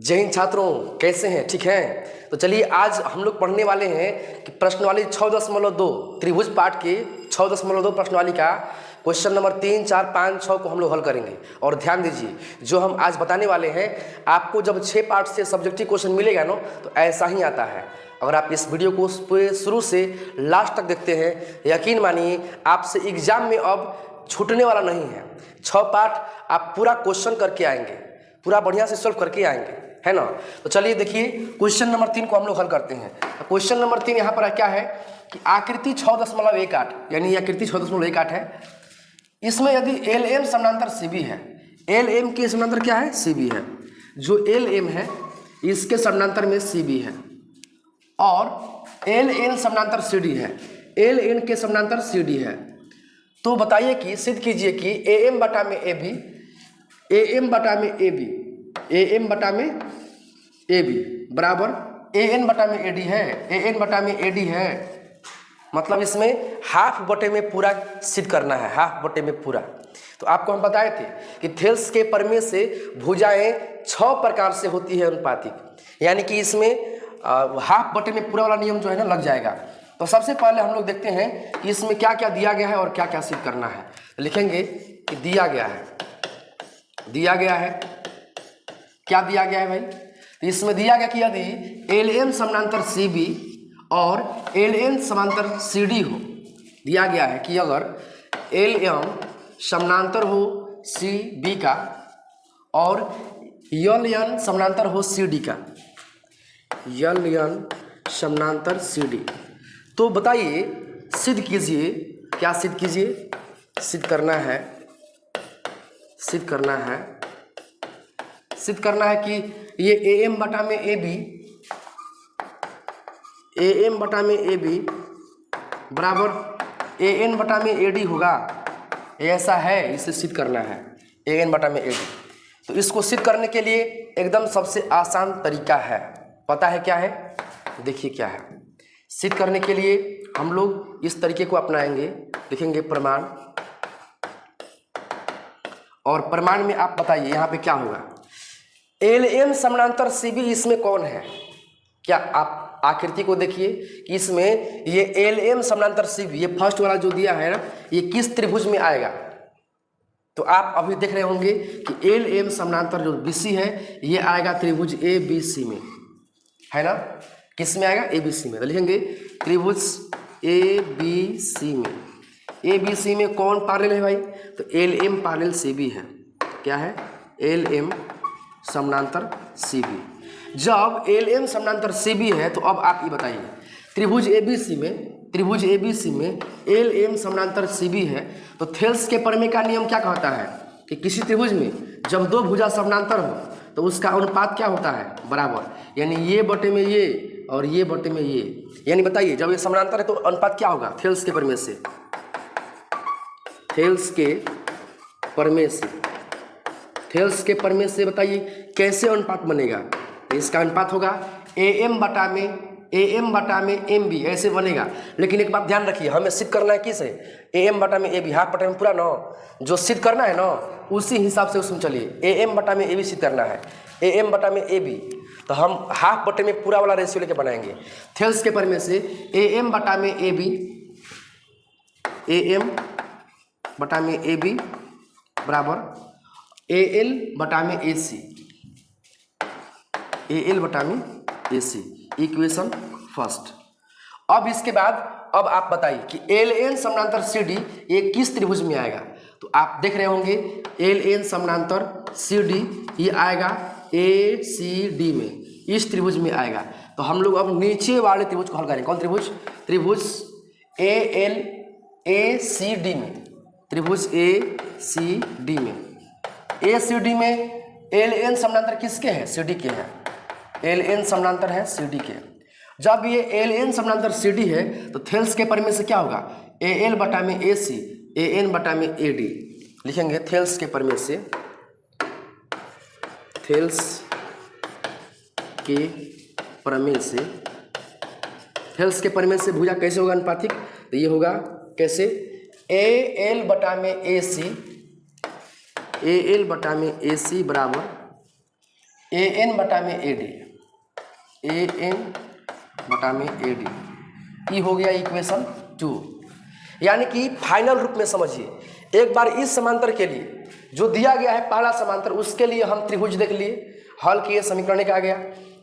जय हिंद छात्रों, कैसे हैं? ठीक हैं? तो चलिए आज हम लोग पढ़ने वाले हैं कि प्रश्नावली 6.2 त्रिभुज पाठ के 6.2 प्रश्नावली का क्वेश्चन नंबर 3, 4, 5, 6 को हम लोग हल करेंगे। और ध्यान दीजिए, जो हम आज बताने वाले हैं आपको जब 6 पार्ट से सब्जेक्टिव क्वेश्चन मिलेगा ना तो ऐसा ही आता है। अगर आप इस वीडियो को पूरे शुरू से लास्ट तक देखते हैं, यकीन मानिए आपसे एग्जाम में अब छूटने वाला नहीं है। 6 पार्ट आप पूरा क्वेश्चन करके आएंगे, पूरा बढ़िया से सॉल्व करके आएंगे, है ना। तो चलिए देखिए क्वेश्चन नंबर 3 को हम लोग हल करते हैं। तो क्वेश्चन नंबर 3 यहाँ पर क्या है कि आकृति 6.18 यानी आकृति 6.18 है। इसमें यदि एल एम समानांतर सी बी है, एल एम के समानांतर क्या है? सी बी है। जो एल एम है इसके समानांतर में सी बी है और एल एन समानांतर सी डी है, एल एन के समानांतर सी डी है। तो बताइए कि सिद्ध कीजिए कि ए एम बटा में ए बी, ए एम बटा में ए बी, ए एम बटा में ए बी बराबर ए एन बटा में ए डी है, ए एन बटा में ए डी है। मतलब इसमें हाफ बटे में पूरा सिद्ध करना है, हाफ बटे में पूरा। तो आपको हम बताए थे कि थेल्स के प्रमेय से भुजाएं 6 प्रकार से होती है अनुपातिक, यानी कि इसमें हाफ बटे में पूरा वाला नियम जो है ना लग जाएगा। तो सबसे पहले हम लोग देखते हैं कि इसमें क्या क्या दिया गया है और क्या क्या सिद्ध करना है। तो लिखेंगे कि दिया गया है, दिया गया है, क्या दिया गया है भाई? तो इसमें दिया गया कि यदि एल एम समानांतर सी बी और एल एन समानांतर सी डी हो, दिया गया है कि अगर एल एम समानांतर हो सी बी का और यल एन समानांतर हो सी डी का, यल एन समानांतर सी डी, तो बताइए सिद्ध कीजिए। क्या सिद्ध कीजिए? सिद्ध करना है, सिद्ध करना है, सिद्ध करना है कि ये ए एम बटा में ए बी, ए एम बटा में ए बी बराबर ए एन बटा में ए डी होगा। ऐसा है, इसे सिद्ध करना है, ए एन बटा में ए डी। तो इसको सिद्ध करने के लिए एकदम सबसे आसान तरीका है, पता है क्या है? देखिए क्या है। सिद्ध करने के लिए हम लोग इस तरीके को अपनाएंगे, लिखेंगे प्रमाण, और प्रमाण में आप बताइए यहाँ पे क्या होगा। एल एम समानांतर सी बी इसमें कौन है? क्या आप आकृति को देखिए कि इसमें ये एल एम समानांतर सी बी, ये फर्स्ट वाला जो दिया है ना, ये किस त्रिभुज में आएगा? तो आप अभी देख रहे होंगे कि एल एम समानांतर जो बी सी है ये आएगा त्रिभुज ए बी सी में, है ना। किस में आएगा? ए बी सी में। तो लिखेंगे त्रिभुज ए बी सी में, ए बी सी में कौन पैरेलल है भाई? तो L M parallel C B है। क्या है? एल एम समानांतर सी बी। जब एल एम समानांतर सी बी है तो अब आप ये बताइए त्रिभुज ए बी सी में, त्रिभुज ए बी सी में एल एम समानांतर सी बी है, तो थेल्स के प्रमेय का नियम क्या कहता है कि किसी त्रिभुज में जब दो भुजा समानांतर हो तो उसका अनुपात क्या होता है? बराबर, यानी ये बटे में ये और ये बटे में ये। यानी बताइए जब ये समानांतर है तो अनुपात क्या होगा? थेल्स के प्रमेय से, थेल्स के प्रमेय से, थेल्स के प्रमेय से बताइए कैसे अनुपात बनेगा? इसका अनुपात होगा ए एम बटा में, ए एम बटा में एम बी, ऐसे बनेगा। लेकिन एक बात ध्यान रखिए, हमें सिद्ध करना है किस है? ए एम बटा में ए बी, हाफ बटा में पूरा ना, जो सिद्ध करना है ना उसी हिसाब से उसमें चलिए। ए एम बटा में ए बी सिद्ध करना है, ए एम बटा में ए बी, तो हम हाफ बटे में पूरा वाला रेशियो लेके बनाएंगे। थेल्स के प्रमेय से ए एम बटा में ए बी, ए एम बटा में ए बी बराबर ए एल बटा में ए सी, ए एल बटा में ए सी, इक्वेशन फर्स्ट। अब इसके बाद अब आप बताइए कि एल एन समानांतर सी डी ये किस त्रिभुज में आएगा? तो आप देख रहे होंगे एल एन समानांतर सी डी ये आएगा ए सी डी में, इस त्रिभुज में आएगा। तो हम लोग अब नीचे वाले त्रिभुज को हल करेंगे। कौन त्रिभुज? त्रिभुज A L A C D में, त्रिभुज ए सी डी में, ए सी डी में एल एन समानांतर किसके हैं? सी डी के हैं। एल एन समानांतर है सी डी के। जब ये एल एन समानांतर सी डी है तो थेल्स के प्रमेय से क्या होगा? ए एल बटा में ए सी, ए एन बटा में ए डी। लिखेंगे थेल्स के प्रमेय से, थेल्स के प्रमेय से, थेल्स के प्रमेय से भुजा कैसे होगा अनुपातिक? तो ये होगा कैसे? ए एल बटा में ए सी, ए एल बटा में ए सी बराबर ए एन बटा में ए डी, ए एन बटा में ए डी, ये हो गया इक्वेशन 2। यानी कि फाइनल रूप में समझिए, एक बार इस समांतर के लिए जो दिया गया है पहला समांतर, उसके लिए हम त्रिभुज देख लिए, हल किए, समीकरण एक आ गया।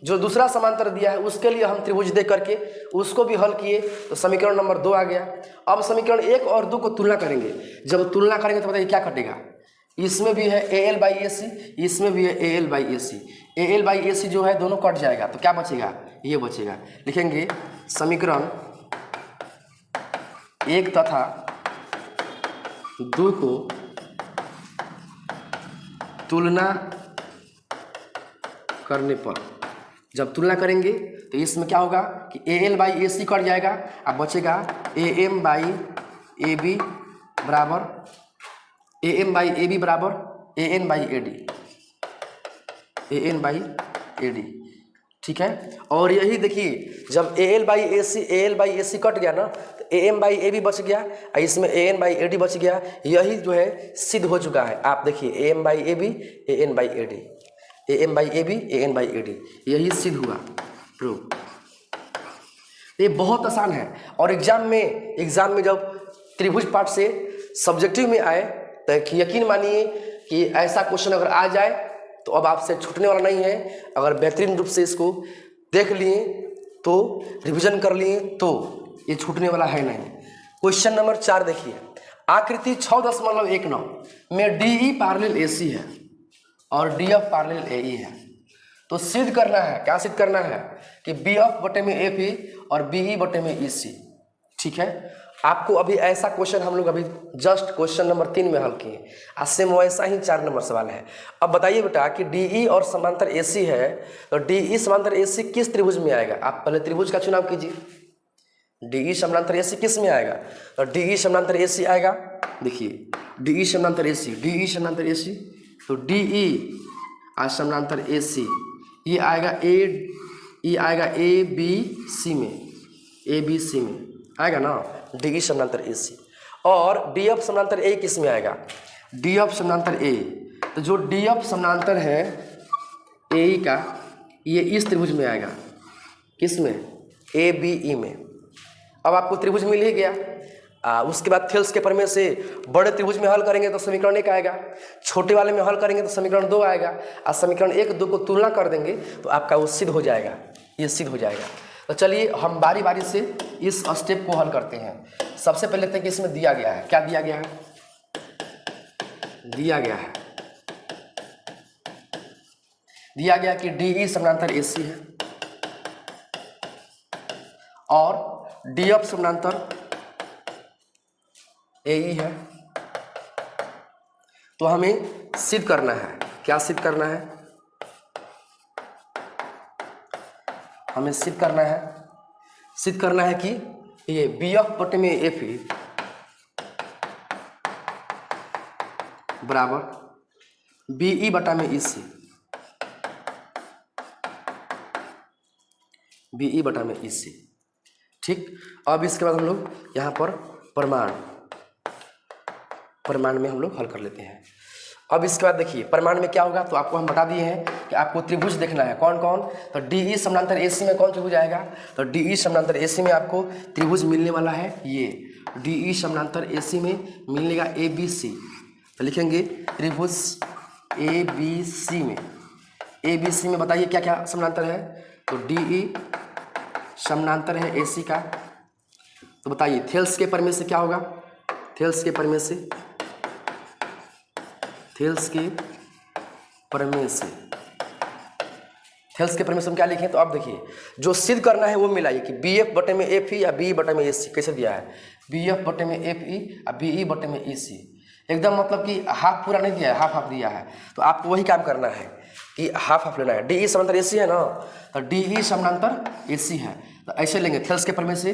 जो दूसरा समांतर दिया है उसके लिए हम त्रिभुज देख करके उसको भी हल किए, तो समीकरण नंबर 2 आ गया। अब समीकरण 1 और 2 को तुलना करेंगे। जब तुलना करेंगे तो बताइए क्या कटेगा। इसमें भी है ए एल बाई ए सी, इसमें भी है A L by A C. A L by A C जो है दोनों कट जाएगा, तो क्या बचेगा, ये बचेगा। लिखेंगे समीकरण 1 तथा 2 को तुलना करने पर, जब तुलना करेंगे तो इसमें क्या होगा कि A L by A C cut जाएगा, अब बचेगा A M by A B बराबर, A M by A B बराबर A N by A D, A N by A D. ठीक है। और यही देखिए, जब A L by A C cut गया ना, तो A M by A B बच गया, इसमें A N by A D बच गया। यही जो है सिद्ध हो चुका है। आप देखिए A M by A B, A N by A D, A M by A B, A N by A D, यही सिद्ध हुआ, प्रूव। ये बहुत आसान है। और एग्जाम में जब त्रिभुज पाठ से सब्जेक्टिव में आए तो यकीन मानिए कि ऐसा क्वेश्चन अगर आ जाए तो अब आपसे छूटने वाला नहीं है। अगर बेहतरीन रूप से इसको देख लिए तो, रिवीजन कर लिए तो ये छूटने वाला है नहीं। क्वेश्चन नंबर 4 देखिए, आकृति 6.19 में डी ई पैरेलल ए सी है और डी एफ पैरेलल ए ई है। तो सिद्ध करना है, क्या सिद्ध करना है कि बी एफ बटे में एफ ई और बी ई बटे में ई सी। ठीक है। आपको अभी ऐसा क्वेश्चन हम लोग अभी जस्ट क्वेश्चन नंबर 3 में हल किए, आज से वैसा ही 4 नंबर सवाल है। अब बताइए बेटा कि डी ई और समांतर ए सी है, तो डी ई समांतर ए सी किस त्रिभुज में आएगा। आप पहले त्रिभुज का चुनाव कीजिए। डी ई समांतर ए सी किस में आएगा, तो डी ई समांतर ए सी आएगा। देखिए डी ई समांतर ए सी, डी ई समांतर ए सी, तो डी ई समांतर ए सी, ये आएगा ए बी सी में, ए बी सी में आएगा ना, डी ई समांतर ए सी। और डी एफ समांतर ए किस में आएगा, डी एफ समांतर ए, तो जो डी एफ समांतर है ए ई का, ये इस त्रिभुज में आएगा, किस में, ए बी ई में। अब आपको त्रिभुज मिल ही गया। उसके बाद थेल्स के प्रमेय से बड़े त्रिभुज में हल करेंगे तो समीकरण 1 आएगा, छोटे वाले में हल करेंगे तो समीकरण 2 आएगा, और समीकरण 1 2 को तुलना कर देंगे तो आपका वो सिद्ध हो जाएगा, ये सिद्ध हो जाएगा। तो चलिए हम बारी बारी से इस स्टेप को हल करते हैं। सबसे पहले तक इसमें दिया गया है, क्या दिया गया है, दिया गया कि डी ई समांतर ए सी है और डी एफ समांतर ए ई है। तो हमें सिद्ध करना है, क्या सिद्ध करना है, हमें सिद्ध करना है कि ये बी एफ बटे में एफ ई बराबर बी ई बटा में ई सी, बी ई बटा में ई सी। ठीक। अब इसके बाद हम लोग यहाँ पर परिमाण में हम लोग हल कर लेते हैं। अब इसके बाद देखिए परिमाण में क्या होगा, तो आपको हम बता दिए हैं कि आपको त्रिभुज देखना है कौन कौन। तो डी ई समांतर ए सी में कौन त्रिभुज आएगा, तो डी ई समांतर ए सी में आपको त्रिभुज मिलने वाला है, ये डी ई समांतर ए सी में मिलेगा ए बी सी। तो लिखेंगे त्रिभुज ए बी सी में, ए बी सी में बताइए क्या क्या समांतर है, तो डी ई समांतर है ए सी का। तो बताइए थेल्स के प्रमेय से क्या होगा, थेल्स के प्रमेय से हम क्या लिखें, तो अब देखिए जो सिद्ध करना है वो मिलाइए कि बी एफ बटे में एफ ई या बी ई बटे में ए सी। कैसे दिया है, बी एफ बटे में एफ ई या बी ई बटे में ई सी। एकदम मतलब कि हाफ पूरा नहीं दिया है, हाफ हाफ दिया है। तो आपको वही काम करना है कि हाफ हाफ लेना है। डी ई समांतर ए सी है ना, तो डी ई समांतर ए सी है, तो ऐसे लेंगे थेल्स के प्रमेय से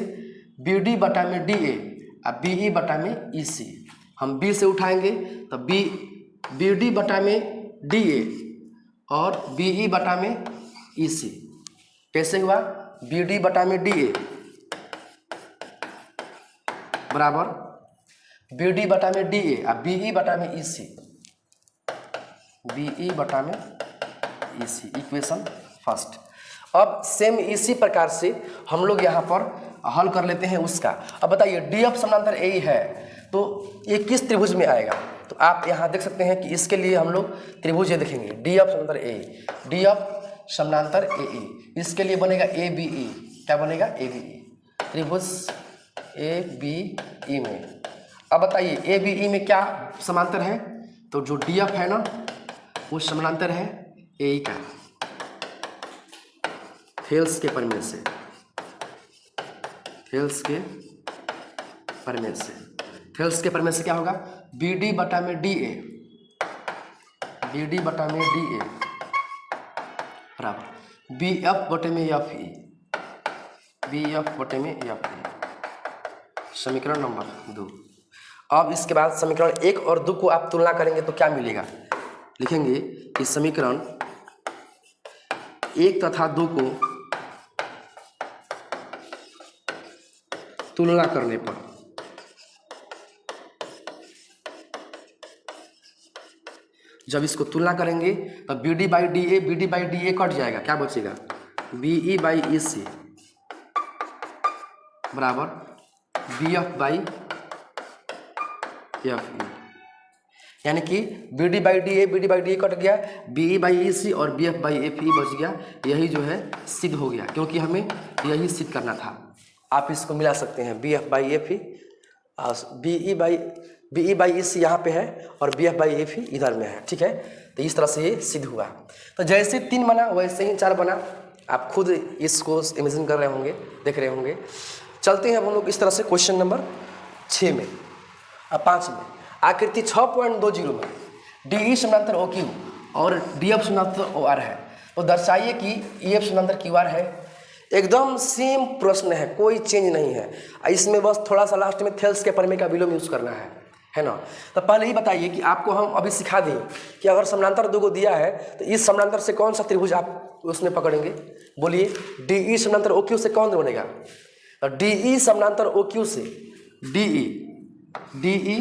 बी डी बटा में डी ए और बी ई बटा में ई सी। हम बी से उठाएंगे तो बी डी बटा में डी ए और बी ई बटा में ई सी। कैसे हुआ, बी डी बटा में डी ए बराबर बी डी बटा में डी ए और बी ई बटा में ई सी, बी ई बटा में ई सी, इक्वेशन फर्स्ट। अब सेम इसी प्रकार से हम लोग यहाँ पर हल कर लेते हैं उसका। अब बताइए डी ऑफ समानांतर ए है तो ये किस त्रिभुज में आएगा? तो आप यहाँ देख सकते हैं कि इसके लिए हम लोग त्रिभुज ये देखेंगे, डी ऑफ समानांतर ए, डी ऑफ समानांतर ए ई, इसके लिए बनेगा ए बी ई। क्या बनेगा? ए बी ई, त्रिभुज ए बी ई में। अब बताइए ए बी ई में क्या समांतर है? तो जो डी एफ है ना वो समानांतर है ए ई का, थेल्स के प्रमेय से, थेल्स के प्रमेय से। थेल्स के प्रमेय से क्या होगा? बी डी बटा में डी ए, बी डी बटा में डी ए बराबर बी एफ बटे में एफ ई, बी एफ बटे में एफ ई। समीकरण नंबर 2। अब इसके बाद समीकरण 1 और 2 को आप तुलना करेंगे तो क्या मिलेगा? लिखेंगे कि समीकरण 1 तथा 2 को तुलना करने पर जब इसको तुलना करेंगे तो B D by D A cut जाएगा, क्या बचेगा? B E by E C बराबर B F by F E, यानी कि B D by D A cut गया, B E by E C और B F by F E बच गया। यही जो है सिद्ध हो गया, क्योंकि हमें यही सिद्ध करना था। आप इसको मिला सकते हैं, B F by F E और बी ई बाई ई सी यहाँ पे है और B F by F E इधर में है, ठीक है। तो इस तरह से ये सिद्ध हुआ। तो जैसे 3 बना वैसे ही 4 बना, आप खुद इसको इमेजिन कर रहे होंगे, देख रहे होंगे। चलते हैं अब हम लोग इस तरह से क्वेश्चन नंबर 6 में, 5 में। आकृति 6.20 में डी ई समानांतर ओ क्यू और डी एफ समानांतर ओ आर है, तो दर्शाइए कि ई एफ समानांतर क्यू आर है। एकदम सेम प्रश्न है, कोई चेंज नहीं है। इसमें बस थोड़ा सा लास्ट में थेल्स के प्रमेय का विलोम यूज करना है ना। तो पहले ही बताइए कि आपको हम अभी सिखा दें कि अगर समानांतर 2 को दिया है तो इस समानांतर से कौन सा त्रिभुज आप उसमें पकड़ेंगे? बोलिए, डी ई समानांतर ओ क्यू से कौन बनेगा? तो डी ई समानांतर ओ क्यू से, डी ई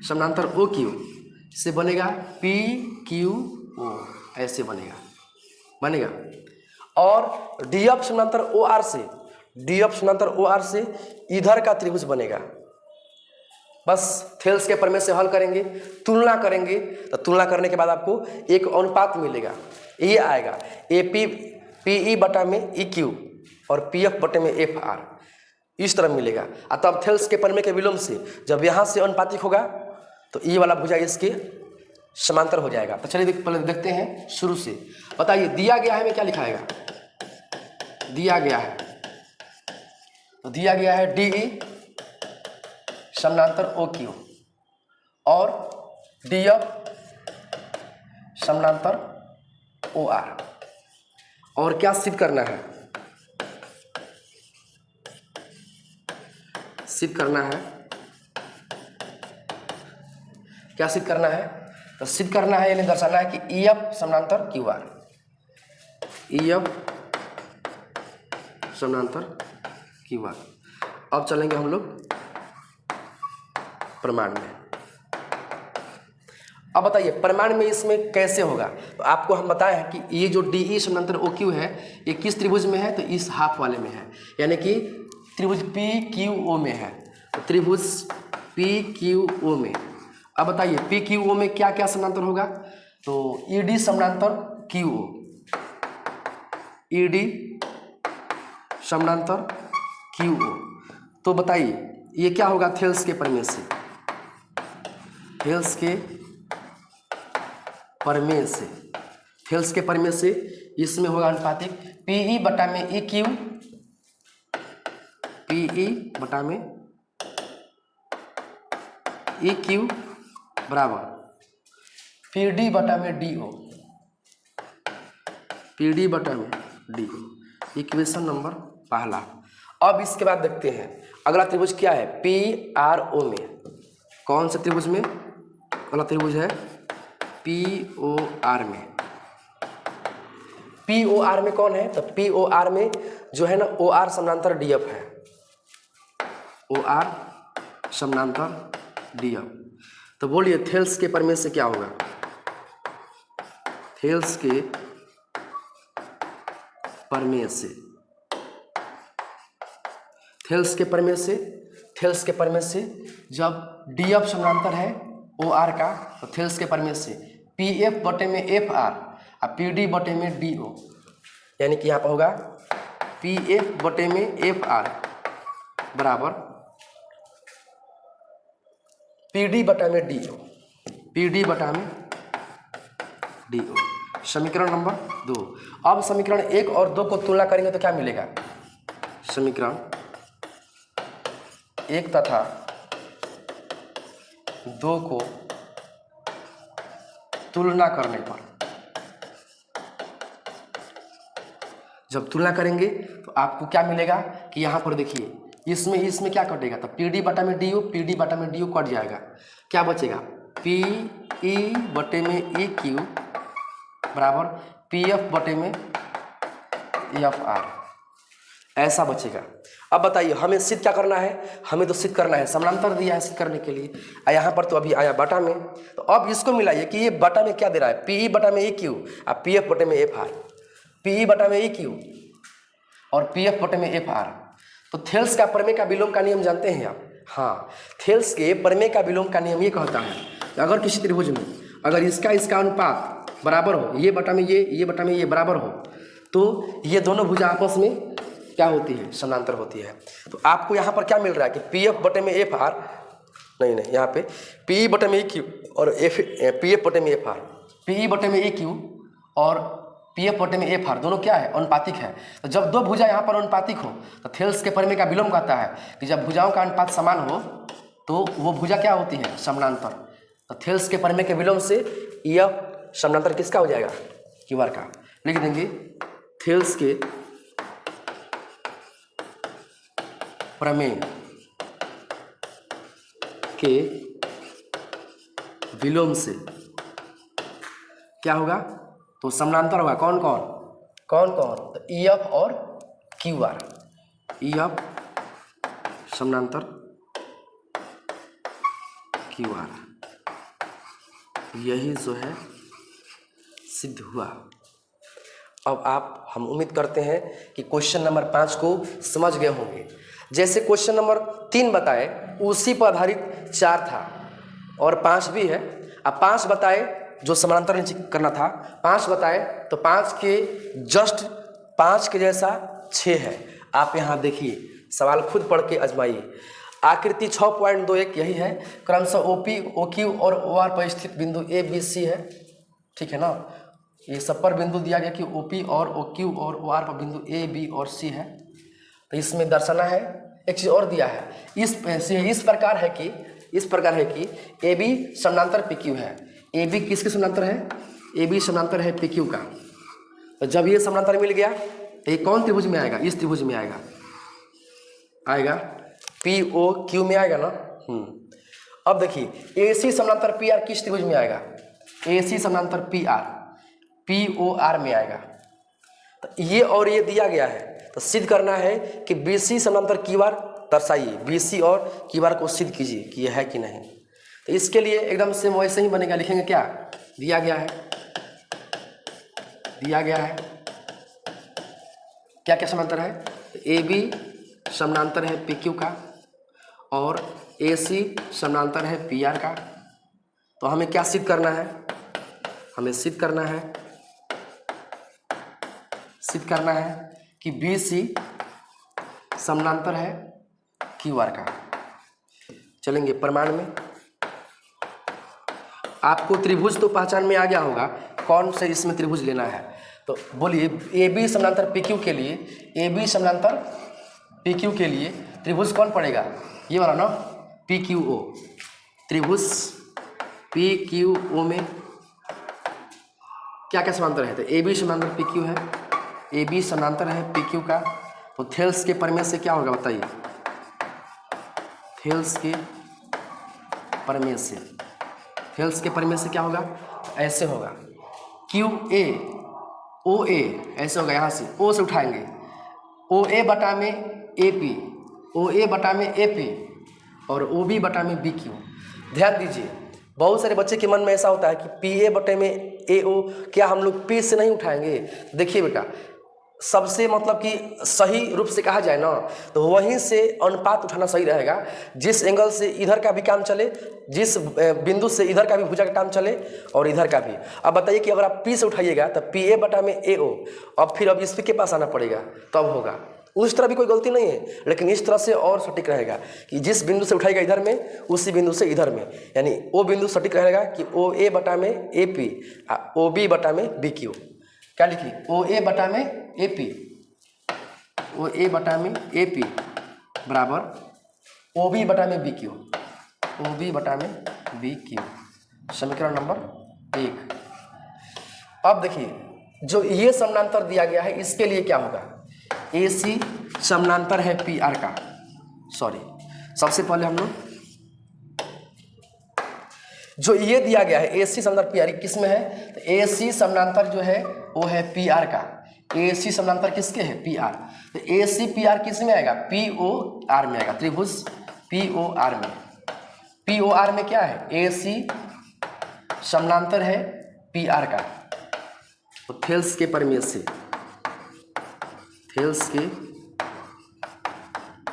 समानांतर ओ क्यू से बनेगा पी क्यू ओ, ऐसे बनेगा। और डी एफ समानांतर ओ आर से, डी एफ समानांतर ओ आर से इधर का त्रिभुज बनेगा। बस थेल्स के प्रमेय से हल करेंगे, तुलना करेंगे, तो तुलना करने के बाद आपको एक अनुपात मिलेगा, ये आएगा ए पी पी ई बटा में ई क्यू और पी एफ बटे में एफ आर, इस तरह मिलेगा। और तब थेल्स के प्रमेय के विलोम से जब यहाँ से अनुपातिक होगा तो ये वाला भुजा इसके समांतर हो जाएगा। तो चलिए पहले देखते हैं शुरू से। बताइए दिया गया है में क्या लिखाएगा? दिया गया है, तो दिया गया है डी ई समानांतर ओ क्यू और डी एफ समानांतर ओ आर। और क्या सिद्ध करना है? सिद्ध करना है, क्या सिद्ध करना है? तो सिद्ध करना है यानी दर्शाना है कि ई एफ समानांतर क्यू आर, ई एफ समानांतर क्यू आर। अब चलेंगे हम लोग प्रमाण में। अब बताइए प्रमाण में इसमें कैसे होगा? तो आपको हम बताए हैं कि ये जो डी ई समानांतर ओ क्यू है ये किस त्रिभुज में है? तो इस हाफ वाले में है, यानी कि त्रिभुज पी क्यू ओ में है। तो त्रिभुज पी क्यू ओ में, अब बताइए पी क्यू ओ में क्या क्या समानांतर होगा? तो ई डी समानांतर क्यू ओ, ई डी समानांतर क्यू ओ। तो बताइए ये क्या होगा? थेल्स के प्रमेय से, थेल्स के प्रमेय से, थेल्स के प्रमेय से इसमें होगा अनुपातिक पी ई बटा में ई क्यू, पी ई बटा में ई क्यू बराबर पी डी बटा में डी ओ, पी डी बटा में डी ओ। इक्वेशन नंबर पहला। अब इसके बाद देखते हैं अगला त्रिभुज क्या है? पी आर ओ में, कौन से त्रिभुज में? अगला त्रिभुज है पी ओ आर में। पी ओ आर में कौन है? तो पी ओ आर में जो है ना ओ आर समानांतर डी एफ है, ओ आर समानांतर डी एफ। तो बोलिए थेल्स के प्रमेय से क्या होगा? थेल्स के प्रमेय से, थेल्स के प्रमेय से जब डी एफ समानांतर है ओ आर का, तो थेल्स के प्रमेय से पी एफ बटे में एफ आर और पी डी बटे में डी ओ, यानी कि यहाँ पर होगा पी एफ बटे में एफ आर बराबर पी डी बटा में डी ओ, पी डी बटा में डी ओ। समीकरण नंबर 2। अब समीकरण 1 और 2 को तुलना करेंगे तो क्या मिलेगा? समीकरण 1 तथा 2 को तुलना करने पर, जब तुलना करेंगे तो आपको क्या मिलेगा कि यहाँ पर देखिए इसमें क्या कटेगा, तो पी डी बटा में डी ओ, पी डी बटा में डी ओ कट जाएगा, क्या बचेगा? पी ई बटे में ई क्यू बराबर पी एफ बटे में एफ आर, ऐसा बचेगा। अब बताइए हमें सिद्ध क्या करना है? हमें तो सिद्ध करना है, समानांतर दिया है सिद्ध करने के लिए, यहाँ पर तो अभी आया बटा में, तो अब इसको मिलाइए कि ये बटा में क्या दे रहा है, पी ई बटा में ई क्यू और पी एफ बटे में एफ आर, पी ई बटा में ई क्यू और पी एफ बटे में एफ आर। तो थेल्स का प्रमेय का विलोम का नियम जानते हैं आप? हाँ, थेल्स के प्रमेय का विलोम का नियम ये कहता है कि अगर किसी त्रिभुज में अगर इसका अनुपात बराबर हो, ये बटा में ये बटा में ये बराबर हो, तो ये दोनों भुजा आपस में क्या होती है? समानांतर होती है। तो आपको यहाँ पर क्या मिल रहा है कि पी एफ बटे में एफ आर, नहीं यहाँ पे पी ई बटे में ई क्यू और पी एफ बटे में एफ आर, पी ई बटे में ई क्यू और पी एफ बटे में एफ आर दोनों क्या है? अनुपातिक है। तो जब दो भुजा यहाँ पर अनुपातिक हो तो थेल्स के प्रमेय का विलोम कहता है कि जब भुजाओं का अनुपात समान हो तो वो भुजा क्या होती है? समानांतर। तो थेल्स के प्रमेय के विलोम से यह समानांतर किसका हो जाएगा? क्यू आर का। लिख देंगे थेल्स के प्रमेय के विलोम से क्या होगा? तो समानांतर होगा कौन कौन? तो ई एफ और क्यू आर, ई एफ समानांतर क्यू आर, यही जो है सिद्ध हुआ। अब हम उम्मीद करते हैं कि क्वेश्चन नंबर 5 को समझ गए होंगे। जैसे क्वेश्चन नंबर 3 बताए उसी पर आधारित 4 था और 5 भी है। अब 5 बताए जो समानांतर करना था, 5 बताए तो 5 के जस्ट 5 के जैसा 6 है। आप यहाँ देखिए, सवाल खुद पढ़ के आजमाइए। आकृति 6.21 यही है, क्रमशः ओपी ओक्यू और ओ आर पर स्थित बिंदु ए बी सी है, ठीक है ना। ये सब पर बिंदु दिया गया कि ओपी और ओक्यू और ओ आर पर बिंदु ए बी और सी है। तो इसमें दर्शाना है। एक चीज़ और दिया है, इस प्रकार है कि ए बी समानांतर पी क्यू है। ए बी किसके समानांतर है? ए बी समानांतर है पी क्यू का। तो जब ये समानांतर मिल गया तो ये कौन त्रिभुज में आएगा? इस त्रिभुज में आएगा पी ओ क्यू में आएगा ना। अब देखिए ए सी समानांतर पी आर किस त्रिभुज में आएगा? ए सी समानांतर P R P O R में आएगा। तो ये और ये दिया गया है, तो सिद्ध करना है कि बी सी समानांतर क्यू आर दर्शाइए, बी सी और क्यू आर को सिद्ध कीजिए कि यह है कि नहीं। तो इसके लिए एकदम से वैसे ही बनेगा। लिखेंगे क्या दिया गया है क्या क्या समानांतर है? ए बी समानांतर है पी क्यू का और ए सी समानांतर है पी आर का। तो हमें क्या सिद्ध करना है? हमें सिद्ध करना है कि बी सी समानांतर है क्यू आर का। चलेंगे प्रमाण में। आपको त्रिभुज तो पहचान में आ गया होगा, कौन से इसमें त्रिभुज लेना है। तो बोलिए ए बी समानांतर पी क्यू के लिए, ए बी समानांतर पी क्यू के लिए त्रिभुज कौन पड़ेगा? ये वाला ना, पी क्यू ओ। त्रिभुज पी क्यू ओ में क्या क्या समानांतर है? तो ए बी समानांतर पी क्यू है, ए बी समानांतर है पी क्यू का। तो थेल्स के प्रमेय से क्या होगा बताइए? थेल्स के प्रमेय से क्या होगा? ऐसे होगा क्यू ए ओ ए, ऐसे होगा। यहाँ से ओ से उठाएंगे, ओ ए बटा में ए पी, ओ ए बटा में ए पी और ओ बी बटा में बी क्यू। ध्यान दीजिए, बहुत सारे बच्चे के मन में ऐसा होता है कि पी ए बटे में ए ओ, क्या हम लोग पी से नहीं उठाएंगे? देखिए बेटा, सबसे मतलब कि सही रूप से कहा जाए ना तो वहीं से अनुपात उठाना सही रहेगा। जिस एंगल से इधर का भी काम चले, जिस बिंदु से इधर का भी भुजा का काम चले और इधर का भी। अब बताइए कि अगर आप P से उठाइएगा तो PA बटा में AO, अब फिर अब इस के पास आना पड़ेगा तब होगा। उस तरह भी कोई गलती नहीं है, लेकिन इस तरह से और सटीक रहेगा कि जिस बिंदु से उठाएगा इधर में उसी बिंदु से इधर में, यानी वो बिंदु सटीक रहेगा कि OA बटा में AP, OB बटा में BQ। क्या लिखिए? OA बटा में AP, OA बटा में AP बराबर OB बटा में BQ, OB बटा में BQ। समीकरण नंबर 1। अब देखिए जो ये समानांतर दिया गया है इसके लिए क्या होगा? AC समानांतर है PR का। सॉरी, सबसे पहले हम लोग जो ये दिया गया है AC समानांतर PR किस में है? तो AC समानांतर जो है वो है PR का। AC समानांतर किसके है? PR। तो AC PR किस में आएगा? POR में आएगा। त्रिभुज POR में। POR में क्या है? AC समानांतर है PR का। तो थेल्स के प्रमेय से, थेल्स के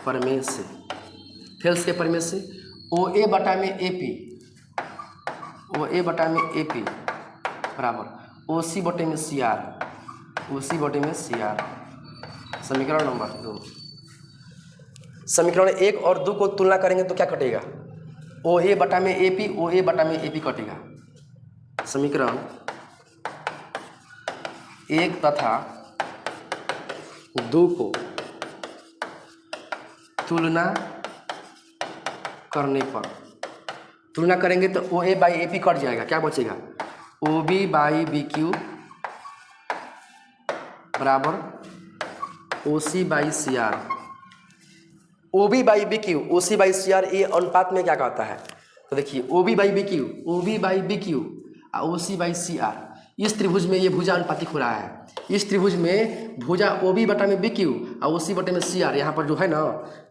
प्रमेय से, थेल्स के प्रमेय से OA बटा में AP, OA बटा में AP बराबर OC बटे में CR, OC बटे में CR। समीकरण नंबर 2। समीकरण 1 और 2 को तुलना करेंगे तो क्या कटेगा? OA बटा में AP, OA बटा में AP कटेगा। समीकरण 1 तथा 2 को तुलना करने पर, तुलना करेंगे तो OA बाई AP कट जाएगा। क्या बचेगा? OB बाई BQ बराबर OC by CR। OB by BQ, OC by CR ये अनुपात में क्या कहता है? तो देखिए OB by BQ, OB by BQ और OC बाई CR, इस त्रिभुज में ये भुजा अनुपातिक हो रहा है। इस त्रिभुज में भुजा OB बटा में BQ और OC बटे में CR, यहाँ पर जो है ना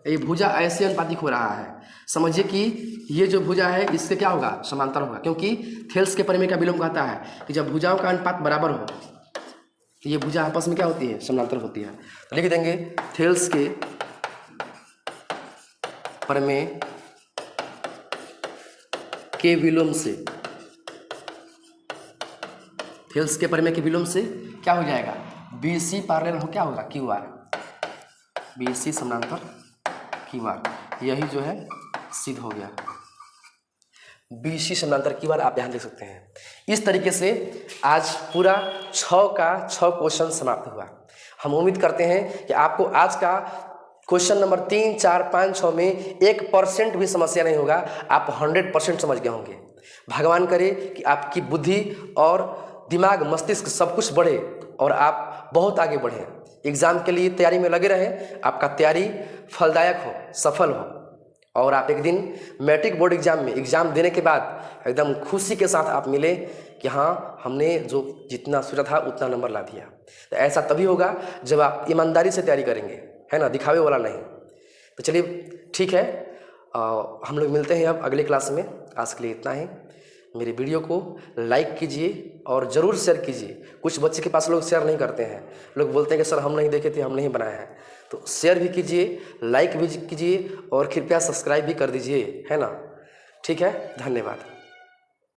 ये भुजा ऐसे अनुपातिक हो रहा है। समझिए कि ये जो भुजा है इससे क्या होगा? समांतर होगा, क्योंकि थेल्स के प्रमेय का विलोम कहता है कि जब भुजाओं का अनुपात बराबर हो तो ये भुजा आपस में क्या होती है? समांतर होती है। तो लिख देंगे थेल्स के प्रमेय के विलोम से, थेल्स के प्रमेय के विलोम से क्या हो जाएगा? BC पैरेलल हो क्या होगा? QR, BC समानांतर QR। यही जो है सिद्ध हो गया। BC समानांतर QR आप यहाँ देख सकते हैं। इस तरीके से आज पूरा 6 का 6 क्वेश्चन समाप्त हुआ। हम उम्मीद करते हैं कि आपको आज का क्वेश्चन नंबर 3, 4, 5, 6 में 1% भी समस्या नहीं होगा। आप 100% समझ गए होंगे। भगवान करे कि आपकी बुद्धि और दिमाग, मस्तिष्क सब कुछ बढ़े और आप बहुत आगे बढ़ें। एग्ज़ाम के लिए तैयारी में लगे रहें, आपका तैयारी फलदायक हो, सफल हो और आप एक दिन मैट्रिक बोर्ड एग्ज़ाम में एग्ज़ाम देने के बाद एकदम खुशी के साथ आप मिले कि हाँ हमने जो जितना सोचा था उतना नंबर ला दिया। तो ऐसा तभी होगा जब आप ईमानदारी से तैयारी करेंगे, है ना, दिखावे वाला नहीं। तो चलिए ठीक है, हम लोग मिलते हैं अब अगले क्लास में। आज के लिए इतना ही। मेरे वीडियो को लाइक कीजिए और ज़रूर शेयर कीजिए। कुछ बच्चे के पास लोग शेयर नहीं करते हैं, लोग बोलते हैं कि सर हम नहीं देखे थे, हम नहीं बनाए हैं। तो शेयर भी कीजिए, लाइक भी कीजिए और कृपया सब्सक्राइब भी कर दीजिए, है ना। ठीक है, धन्यवाद।